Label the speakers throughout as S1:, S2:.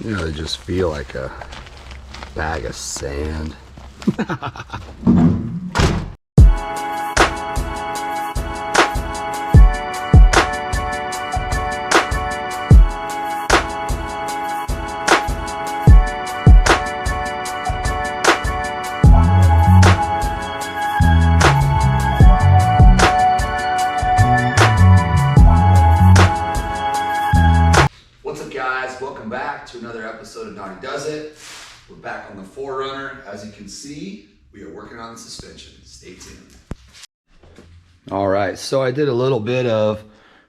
S1: You know, they just feel like a bag of sand. Back to another episode of Donnie Does It. We're back on the 4Runner. As you can see, we are working on the suspension. Stay tuned. All right, so I did a little bit of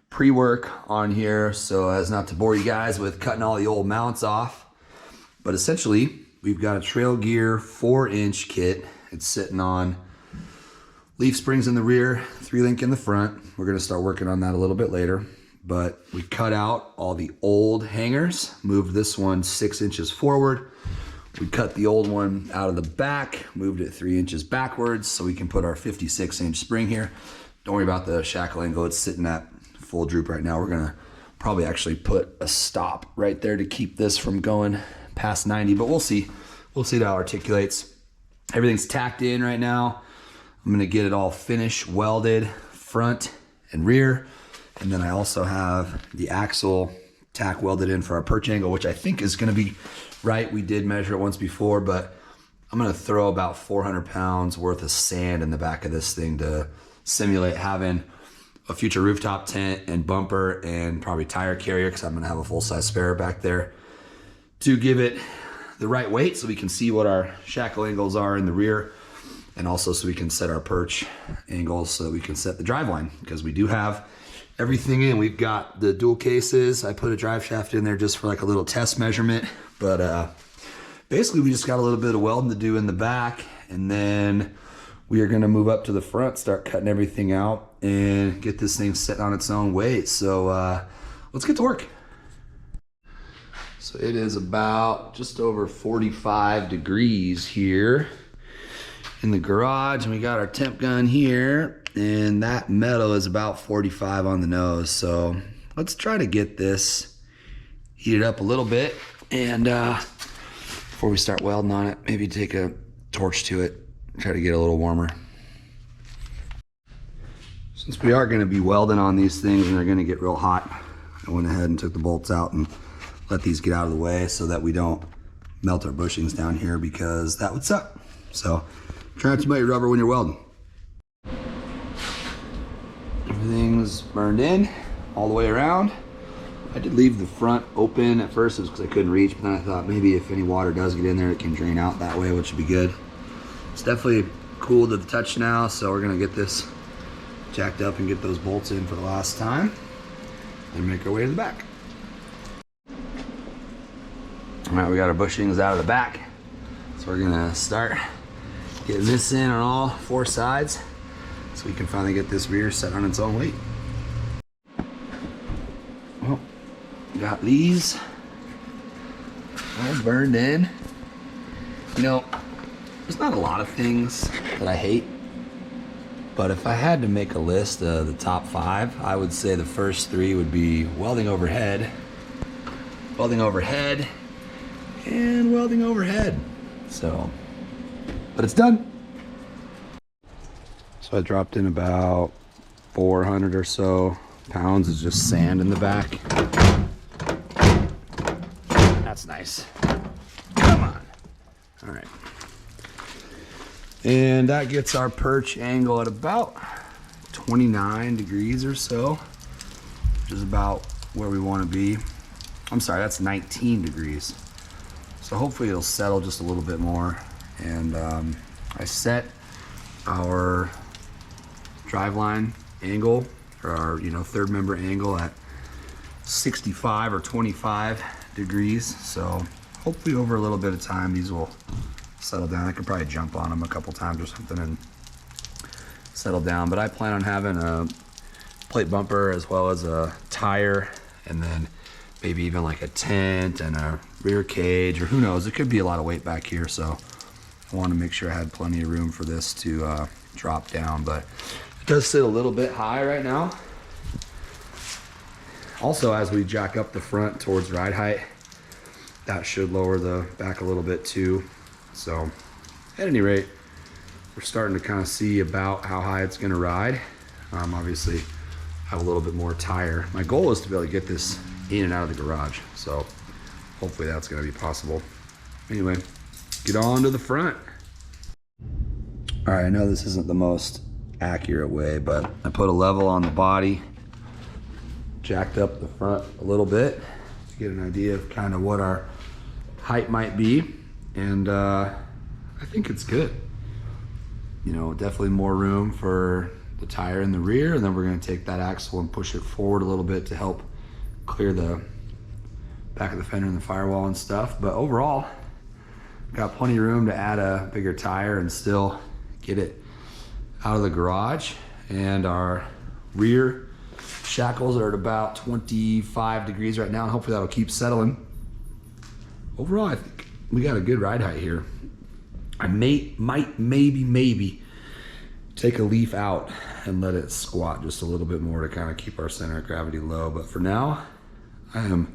S1: pre-work on here so as not to bore you guys with cutting all the old mounts off. But essentially, we've got a trail gear 4-inch kit. It's sitting on leaf springs in the rear, 3-link in the front. We're gonna start working on that a little bit later. But we cut out all the old hangers, moved this one 6 inches forward. We cut the old one out of the back, moved it 3 inches backwards so we can put our 56-inch spring here. Don't worry about the shackle angle, it's sitting at full droop right now. We're gonna probably actually put a stop right there to keep this from going past 90, but we'll see. We'll see how it articulates. Everything's tacked in right now. I'm gonna get it all finished, welded, front and rear. And then I also have the axle tack welded in for our perch angle, which I think is gonna be right. We did measure it once before, but I'm gonna throw about 400 pounds worth of sand in the back of this thing to simulate having a future rooftop tent and bumper and probably tire carrier, because I'm gonna have a full-size spare back there to give it the right weight so we can see what our shackle angles are in the rear, and also so we can set our perch angles so that we can set the drive line, because we do have everything in. We've got the dual cases. I put a drive shaft in there just for like a little test measurement, but basically we just got a little bit of welding to do in the back, and then we are gonna move up to the front, start cutting everything out and get this thing set on its own weight. So let's get to work. So it is about just over 45 degrees here in the garage, and we got our temp gun here, and that metal is about 45 on the nose. So let's try to get this heated up a little bit, and before we start welding on it, maybe take a torch to it, try to get a little warmer. Since we are going to be welding on these things and they're going to get real hot, I went ahead and took the bolts out and let these get out of the way so that we don't melt our bushings down here, because that would suck. So try not to melt your rubber when you're welding. Everything's burned in all the way around. I did leave the front open at first, it was because I couldn't reach, but then I thought maybe if any water does get in there, it can drain out that way, which would be good. It's definitely cool to the touch now, so we're gonna get this jacked up and get those bolts in for the last time and make our way to the back. All right, we got our bushings out of the back, so we're gonna start getting this in on all 4 sides so we can finally get this rear set on its own weight. Well, got these all burned in. You know, there's not a lot of things that I hate, but if I had to make a list of the top 5, I would say the first 3 would be welding overhead, and welding overhead. So, but it's done. So I dropped in about 400 or so pounds of just sand in the back. That's nice. Come on. All right. And that gets our perch angle at about 29 degrees or so, which is about where we want to be. I'm sorry, that's 19 degrees. So hopefully it'll settle just a little bit more. And I set our driveline angle, or our third member angle, at 65 or 25 degrees. So hopefully over a little bit of time these will settle down. I could probably jump on them a couple times or something and settle down, but I plan on having a plate bumper as well as a tire, and then maybe even like a tent and a rear cage, or who knows, it could be a lot of weight back here. So I want to make sure I had plenty of room for this to drop down, but it does sit a little bit high right now. Also, as we jack up the front towards ride height, That should lower the back a little bit too. So at any rate, we're starting to kind of see about how high it's gonna ride. Obviously, have a little bit more tire. My goal is to be able to get this in and out of the garage. So hopefully that's gonna be possible. Anyway, get on to the front. All right, I know this isn't the most accurate way, but I put a level on the body, jacked up the front a little bit to get an idea of kind of what our height might be. And I think it's good. You know, definitely more room for the tire in the rear, and then we're gonna take that axle and push it forward a little bit to help clear the back of the fender and the firewall and stuff. But overall, got plenty of room to add a bigger tire and still get it out of the garage. And our rear shackles are at about 25 degrees right now, and hopefully that'll keep settling. Overall, I think we got a good ride height here. I might maybe take a leaf out and let it squat just a little bit more to kind of keep our center of gravity low. But for now, I'm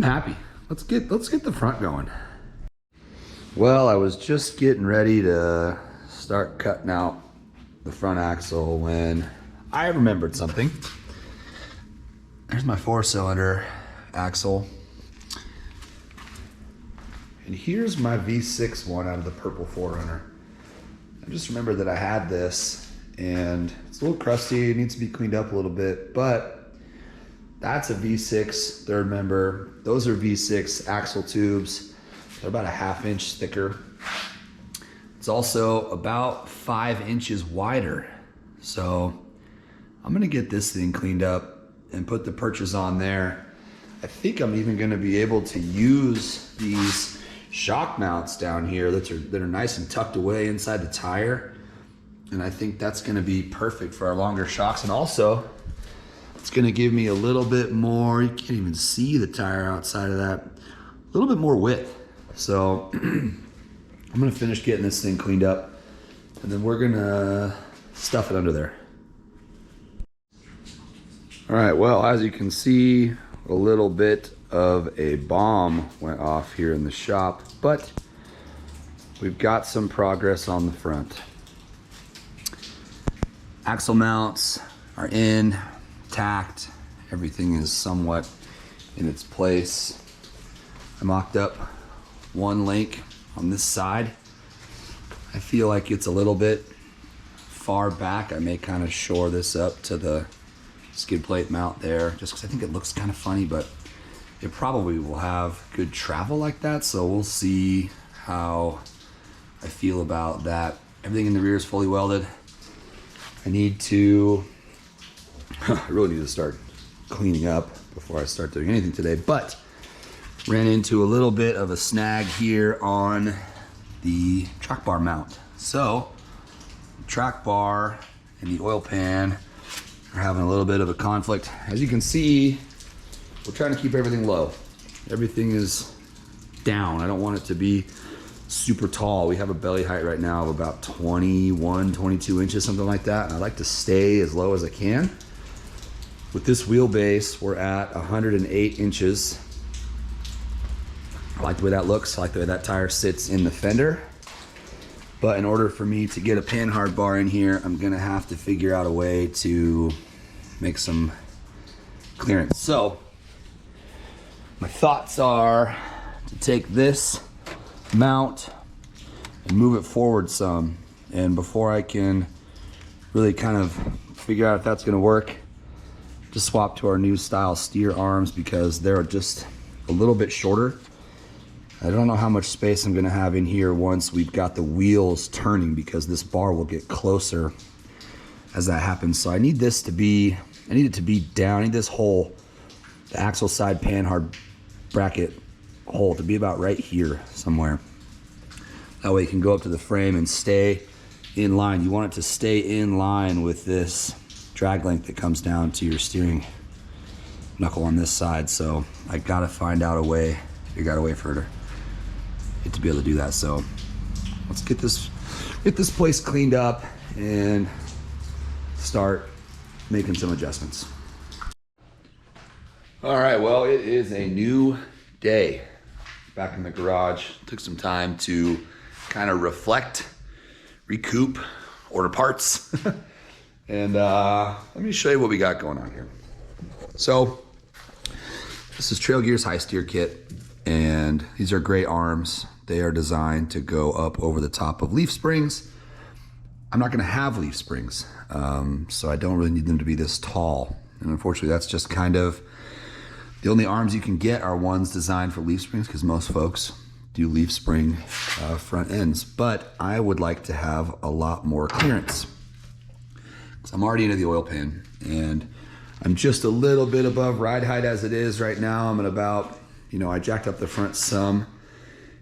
S1: happy. Let's get the front going. Well, I was just getting ready to start cutting out the front axle when I remembered something. There's my 4-cylinder axle. And here's my V6 one out of the purple 4Runner. I just remembered that I had this, and it's a little crusty. It needs to be cleaned up a little bit, but that's a V6 third member. Those are V6 axle tubes. They're about a 1/2 inch thicker. It's also about 5 inches wider. So I'm gonna get this thing cleaned up and put the perches on there. I think I'm even gonna be able to use these shock mounts down here that are nice and tucked away inside the tire. And I think that's gonna be perfect for our longer shocks. And also, it's gonna give me a little bit more, you can't even see the tire outside of that, a little bit more width. So I'm gonna finish getting this thing cleaned up, and then we're gonna stuff it under there. All right, well, as you can see, a little bit of a bomb went off here in the shop, but we've got some progress on the front. Axle mounts are intact. Everything is somewhat in its place. I mocked up one link on this side. I feel like it's a little bit far back. I may kind of shore this up to the skid plate mount there, just because I think it looks kind of funny, but it probably will have good travel like that, so we'll see how I feel about that. Everything in the rear is fully welded. I really need to start cleaning up before I start doing anything today, but ran into a little bit of a snag here on the track bar mount. So the track bar and the oil pan are having a little bit of a conflict. As you can see, we're trying to keep everything low. Everything is down. I don't want it to be super tall. We have a belly height right now of about 21, 22 inches, something like that. And I like to stay as low as I can. With this wheelbase, we're at 108 inches. I like the way that looks. I like the way that tire sits in the fender. But in order for me to get a panhard bar in here, I'm gonna have to figure out a way to make some clearance. So my thoughts are to take this mount and move it forward some. And before I can really kind of figure out if that's gonna work, just swap to our new style steer arms because they're just a little bit shorter. I don't know how much space I'm gonna have in here once we've got the wheels turning, because this bar will get closer as that happens. So I need this to be, I need it to be down. I need this hole, the axle side panhard bracket hole, to be about right here somewhere. That way it can go up to the frame and stay in line. You want it to stay in line with this drag length that comes down to your steering knuckle on this side. So I gotta find out a way, figure out a way for it to be able to do that. So let's get this place cleaned up and start making some adjustments. All right, well, it is a new day. back in the garage. Took some time to kind of reflect, recoup, order parts. And let me show you what we got going on here. So this is Trail Gear's high steer kit, and these are great arms. They are designed to go up over the top of leaf springs. I'm not gonna have leaf springs, so I don't really need them to be this tall. And unfortunately, that's just kind of the only arms you can get are ones designed for leaf springs, because most folks do leaf spring front ends. But I would like to have a lot more clearance. So I'm already into the oil pan, and I'm just a little bit above ride height as it is right now. I'm at about, I jacked up the front some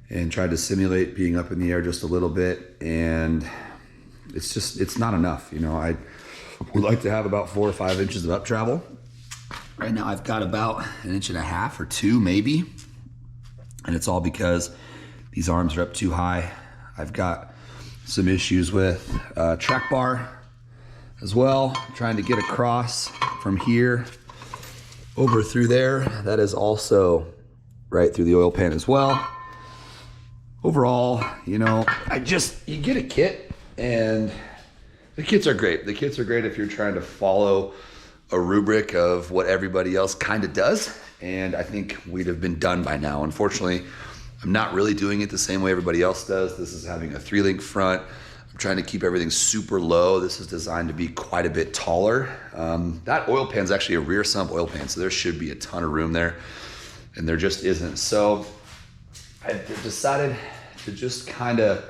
S1: and tried to simulate being up in the air just a little bit, and it's not enough. I would like to have about 4 to 5 inches of up travel. Right now I've got about 1.5 inches or 2 maybe, and it's all because these arms are up too high. I've got some issues with track bar as well, trying to get across from here over through there. That is also right through the oil pan as well. Overall, you get a kit, and the kits are great. The kits are great if you're trying to follow a rubric of what everybody else kind of does, and I think we'd have been done by now. Unfortunately, I'm not really doing it the same way everybody else does. This is having a 3-link front. I'm trying to keep everything super low. This is designed to be quite a bit taller. That oil pan is actually a rear sump oil pan, so there should be a ton of room there, and there just isn't. So I decided to just kind of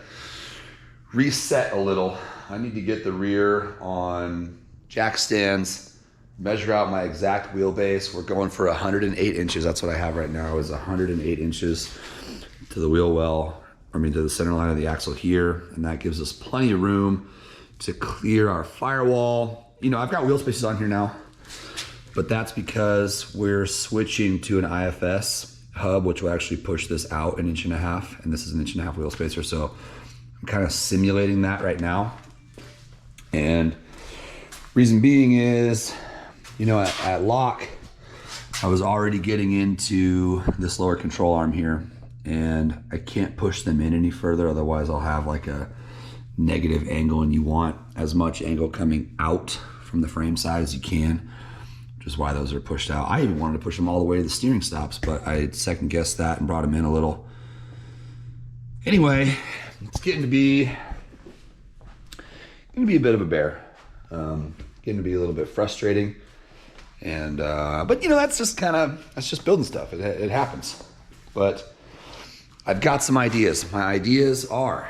S1: reset a little. I need to get the rear on jack stands, measure out my exact wheelbase. We're going for 108 inches. That's what I have right now, is 108 inches to the wheel well, to the center line of the axle here. And that gives us plenty of room to clear our firewall. I've got wheel spaces on here now, but that's because we're switching to an IFS hub, which will actually push this out 1.5 inches, and this is 1.5 inch wheel spacer. So I'm kind of simulating that right now. And reason being is, at lock, I was already getting into this lower control arm here, and I can't push them in any further, otherwise I'll have like a negative angle, and you want as much angle coming out from the frame side as you can, which is why those are pushed out. I even wanted to push them all the way to the steering stops, but I second guessed that and brought them in a little. Anyway, it's getting to be a bit of a bear. Getting to be a little bit frustrating. And but that's just building stuff. It happens. But I've got some ideas. My ideas are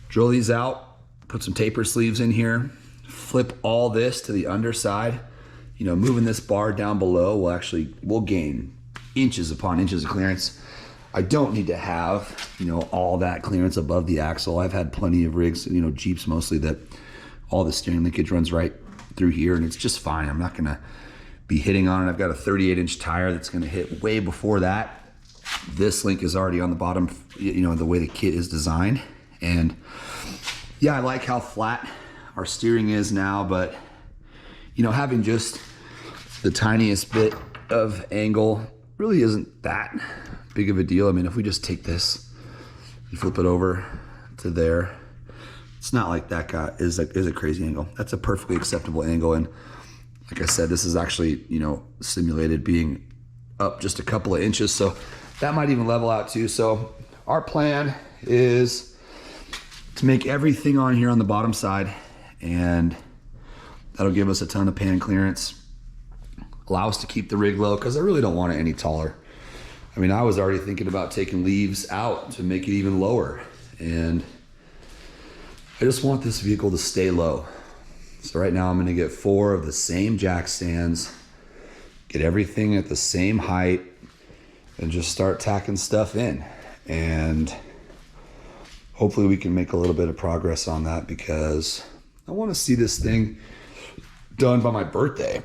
S1: drill these out, put some taper sleeves in here, flip all this to the underside. Moving this bar down below we'll gain inches upon inches of clearance. I don't need to have, all that clearance above the axle. I've had plenty of rigs, Jeeps mostly, that all the steering linkage runs right through here, and it's just fine. I'm not gonna be hitting on it. I've got a 38-inch tire that's gonna hit way before that. This link is already on the bottom, the way the kit is designed. And yeah, I like how flat our steering is now, but having just the tiniest bit of angle really isn't that big of a deal. If we just take this and flip it over to there, it's not like that guy is a crazy angle. That's a perfectly acceptable angle. And like I said, this is actually, simulated being up just a couple of inches. So that might even level out too. So our plan is to make everything on here on the bottom side, and that'll give us a ton of pan clearance, allow us to keep the rig low, because I really don't want it any taller. I was already thinking about taking leaves out to make it even lower, and I just want this vehicle to stay low. So right now I'm gonna get 4 of the same jack stands, get everything at the same height, and just start tacking stuff in. And hopefully we can make a little bit of progress on that, because I wanna see this thing done by my birthday.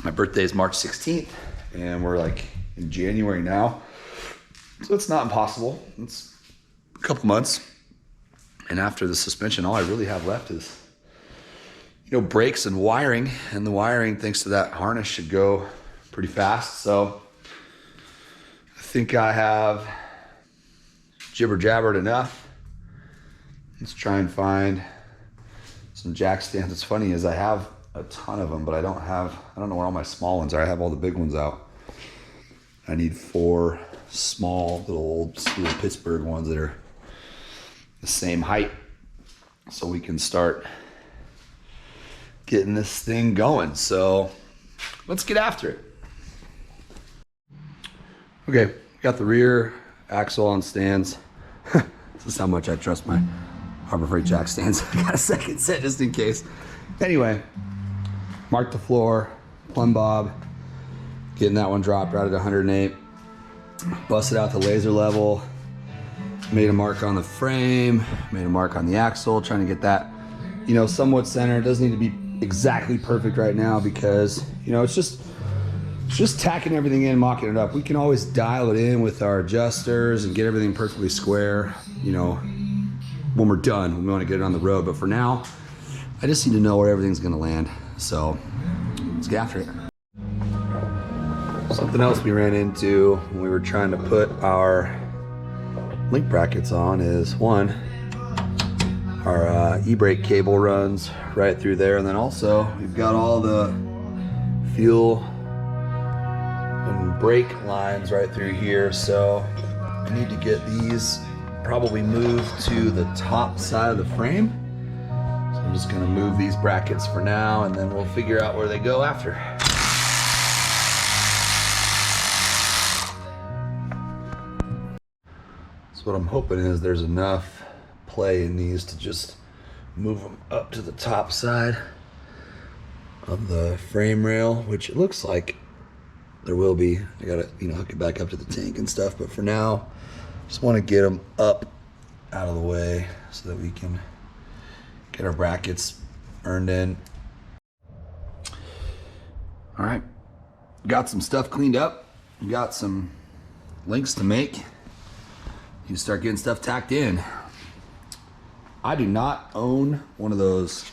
S1: My birthday is March 16th, and we're in January now. So it's not impossible. It's a couple months. And after the suspension, all I really have left is, brakes and wiring. And the wiring, thanks to that harness, should go pretty fast. So I think I have jibber jabbered enough. Let's try and find some jack stands. What's funny is I have a ton of them, but I don't know where all my small ones are. I have all the big ones out. I need 4 small little old school Pittsburgh ones that are the same height, so we can start getting this thing going. So let's get after it. Okay, got the rear axle on stands. This is how much I trust my Harbor Freight jack stands. I got a second set just in case. Anyway, mark the floor, plumb bob, getting that one dropped right at 108. Busted out the laser level, made a mark on the frame, made a mark on the axle, trying to get that, you know, somewhat centered. It doesn't need to be exactly perfect right now because, you know, it's just tacking everything in, mocking it up. We can always dial it in with our adjusters and get everything perfectly square, you know, when we're done, when we want to get it on the road. But for now, I just need to know where everything's going to land. So let's get after it. Something else we ran into when we were trying to put our link brackets on is one, our e-brake cable runs right through there, and then also we've got all the fuel and brake lines right through here. So I need to get these probably moved to the top side of the frame. So I'm just gonna move these brackets for now, and then we'll figure out where they go after. So what I'm hoping is there's enough play in these to just move them up to the top side of the frame rail, which it looks like there will be. I gotta, you know, hook it back up to the tank and stuff, but for now, just want to get them up out of the way so that we can get our brackets earned in. All right, got some stuff cleaned up. Got some links to make. You start getting stuff tacked in. I do not own one of those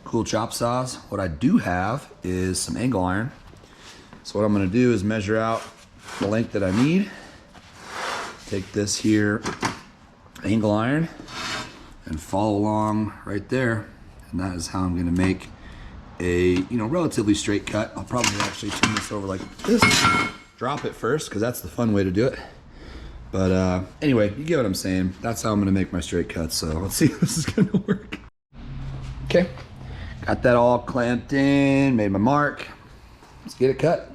S1: cool chop saws. What I do have is some angle iron. So what I'm gonna do is measure out the length that I need. Take this here angle iron and follow along right there. And that is how I'm gonna make a, you know, relatively straight cut. I'll probably actually turn this over like this. Drop it first, because that's the fun way to do it. But anyway, you get what I'm saying. That's how I'm gonna make my straight cuts. So let's see if this is gonna work. Okay, got that all clamped in, made my mark. Let's get it cut.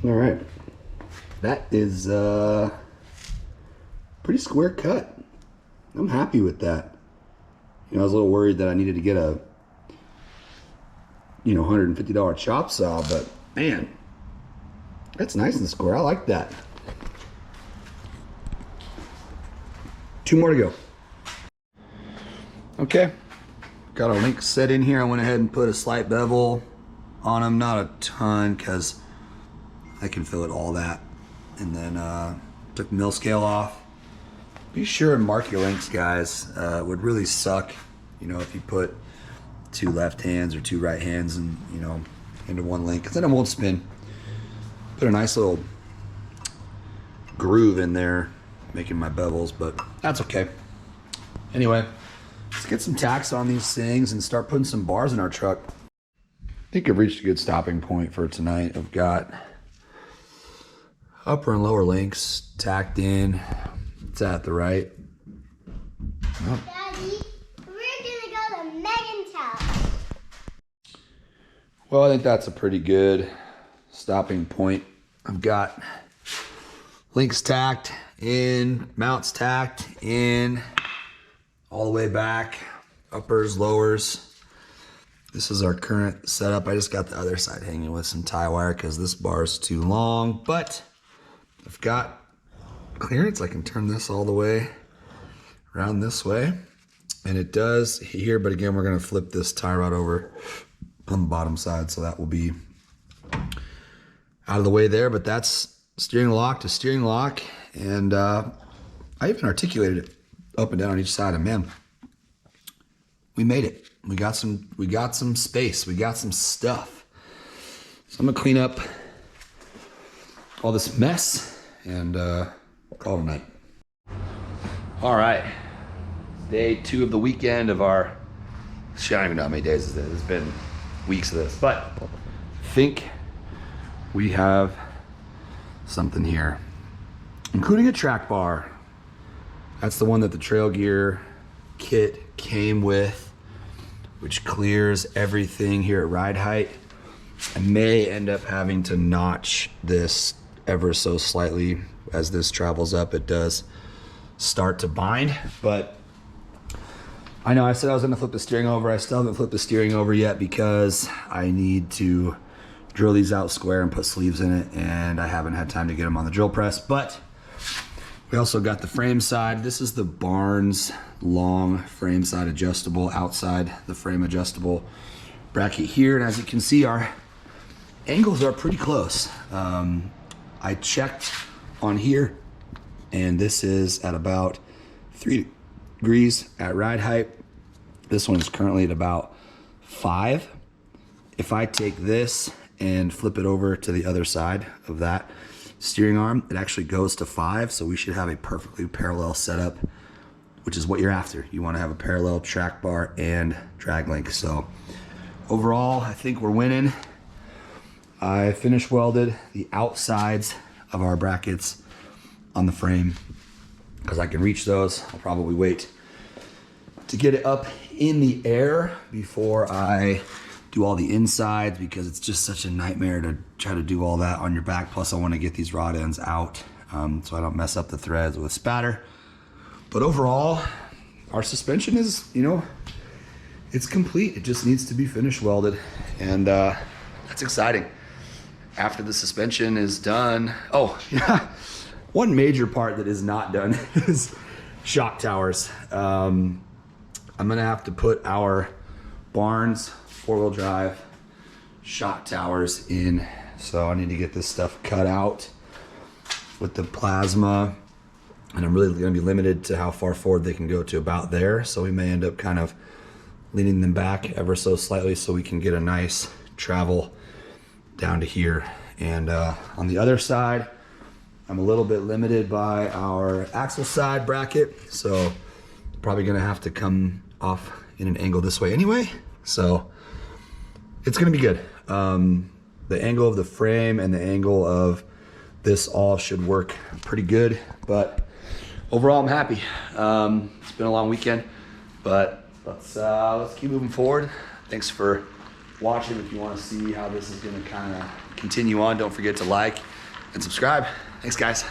S1: All right, that is pretty square cut. I'm happy with that. You know, I was a little worried that I needed to get a, you know, $150 chop saw, but man, that's nice and square. I like that. 2 more to go. Okay, got our links set in here. I went ahead and put a slight bevel on them, not a ton, because I can fill it all that. And then took the mill scale off. Be sure and mark your links, guys. It would really suck, you know, if you put 2 left hands or 2 right hands and, you know, into one link, because then it won't spin. Put a nice little groove in there, making my bevels, but that's okay. Anyway, let's get some tacks on these things and start putting some bars in our truck. I think I've reached a good stopping point for tonight. I've got upper and lower links tacked in. It's at the right. Oh.
S2: Daddy, we're gonna go to Megan's house.
S1: Well, I think that's a pretty good stopping point. I've got links tacked in, mounts tacked in, all the way back, uppers, lowers. This is our current setup. I just got the other side hanging with some tie wire because this bar is too long, but I've got clearance. I can turn this all the way around this way, and it does here, but again, we're gonna flip this tie rod over on the bottom side, so that will be out of the way there, but that's steering lock to steering lock, and I even articulated it up and down on each side, and man, we made it. We got some space, we got some stuff. So I'm gonna clean up all this mess and call it a night. All right, day 2 of the weekend of our, I don't even know how many days is this. It's been weeks of this, but I think we have something here, including a track bar. That's the one that the trail gear kit came with, which clears everything here at ride height. I may end up having to notch this ever so slightly as this travels up. It does start to bind, but I know I said I was gonna flip the steering over. I still haven't flipped the steering over yet because I need to drill these out square and put sleeves in it, and I haven't had time to get them on the drill press. But we also got the frame side. This is the Barnes long frame side adjustable, outside the frame adjustable bracket here. And as you can see, our angles are pretty close. I checked on here, and this is at about 3 degrees at ride height. This one is currently at about 5. If I take this and flip it over to the other side of that steering arm, it actually goes to 5, so we should have a perfectly parallel setup, which is what you're after. You want to have a parallel track bar and drag link. So overall, I think we're winning. I finished welded the outsides of our brackets on the frame because I can reach those. I'll probably wait to get it up in the air before I do all the insides, because it's just such a nightmare to try to do all that on your back. Plus I want to get these rod ends out so I don't mess up the threads with spatter. But overall, our suspension is, you know, it's complete. It just needs to be finish welded, and that's exciting. After the suspension is done, oh yeah, one major part that is not done is shock towers. I'm gonna have to put our Barnes 4-wheel drive shock towers in, so I need to get this stuff cut out with the plasma, and I'm really gonna be limited to how far forward they can go, to about there, so we may end up kind of leaning them back ever so slightly so we can get a nice travel down to here. And on the other side, I'm a little bit limited by our axle side bracket, so probably gonna have to come off in an angle this way anyway, so it's gonna be good. The angle of the frame and the angle of this all should work pretty good, but overall I'm happy. It's been a long weekend, but let's keep moving forward. Thanks for watching. If you want to see how this is gonna kind of continue on, don't forget to like and subscribe. Thanks guys.